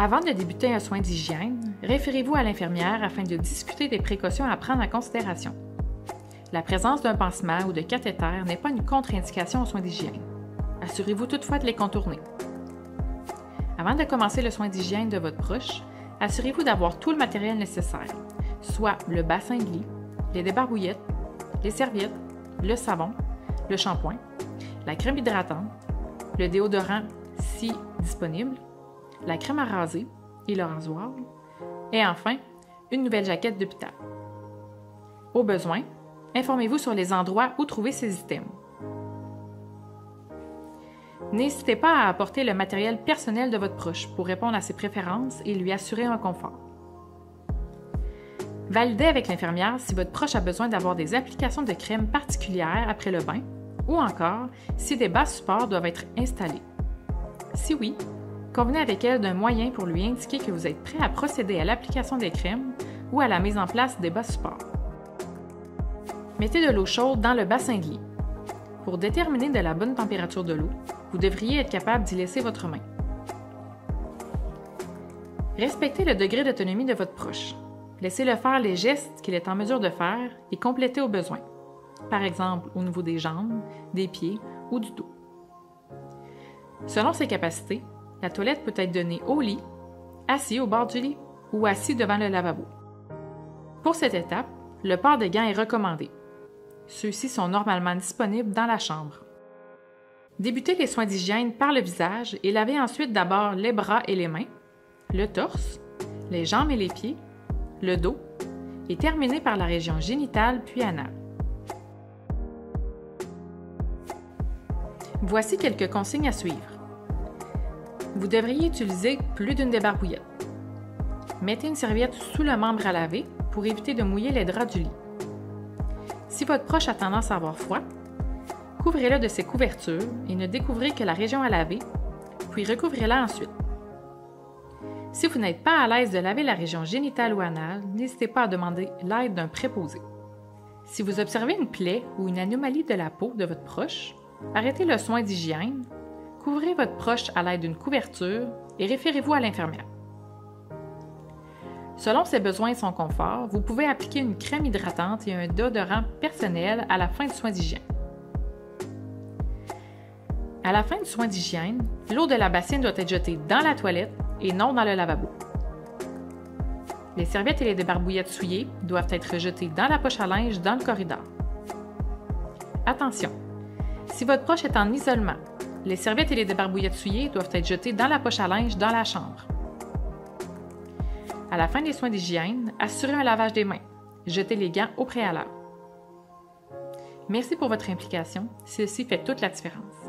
Avant de débuter un soin d'hygiène, référez-vous à l'infirmière afin de discuter des précautions à prendre en considération. La présence d'un pansement ou de cathéter n'est pas une contre-indication aux soins d'hygiène. Assurez-vous toutefois de les contourner. Avant de commencer le soin d'hygiène de votre proche, assurez-vous d'avoir tout le matériel nécessaire, soit le bassin de lit, les débarbouillettes, les serviettes, le savon, le shampoing, la crème hydratante, le déodorant si disponible, la crème à raser et le rasoir, et enfin, une nouvelle jaquette d'hôpital. Au besoin, informez-vous sur les endroits où trouver ces items. N'hésitez pas à apporter le matériel personnel de votre proche pour répondre à ses préférences et lui assurer un confort. Validez avec l'infirmière si votre proche a besoin d'avoir des applications de crème particulières après le bain ou encore si des bases supports doivent être installées. Si oui, convenez avec elle d'un moyen pour lui indiquer que vous êtes prêt à procéder à l'application des crèmes ou à la mise en place des bases supports. Mettez de l'eau chaude dans le bassin de lit. Pour déterminer de la bonne température de l'eau, vous devriez être capable d'y laisser votre main. Respectez le degré d'autonomie de votre proche. Laissez-le faire les gestes qu'il est en mesure de faire et complétez au besoin. Par exemple, au niveau des jambes, des pieds ou du dos. Selon ses capacités, la toilette peut être donnée au lit, assis au bord du lit ou assis devant le lavabo. Pour cette étape, le port de gants est recommandé. Ceux-ci sont normalement disponibles dans la chambre. Débutez les soins d'hygiène par le visage et lavez ensuite d'abord les bras et les mains, le torse, les jambes et les pieds, le dos et terminez par la région génitale puis anale. Voici quelques consignes à suivre. Vous devriez utiliser plus d'une débarbouillette. Mettez une serviette sous le membre à laver pour éviter de mouiller les draps du lit. Si votre proche a tendance à avoir froid, couvrez-le de ses couvertures et ne découvrez que la région à laver, puis recouvrez-la ensuite. Si vous n'êtes pas à l'aise de laver la région génitale ou anale, n'hésitez pas à demander l'aide d'un préposé. Si vous observez une plaie ou une anomalie de la peau de votre proche, arrêtez le soin d'hygiène, couvrez votre proche à l'aide d'une couverture et référez-vous à l'infirmière. Selon ses besoins et son confort, vous pouvez appliquer une crème hydratante et un déodorant personnel à la fin du soin d'hygiène. À la fin du soin d'hygiène, l'eau de la bassine doit être jetée dans la toilette et non dans le lavabo. Les serviettes et les débarbouillettes souillées doivent être jetées dans la poche à linge dans le corridor. Attention! Si votre proche est en isolement, les serviettes et les débarbouillettes souillées doivent être jetées dans la poche à linge dans la chambre. À la fin des soins d'hygiène, assurez un lavage des mains. Jetez les gants au préalable. Merci pour votre implication. Ceci fait toute la différence.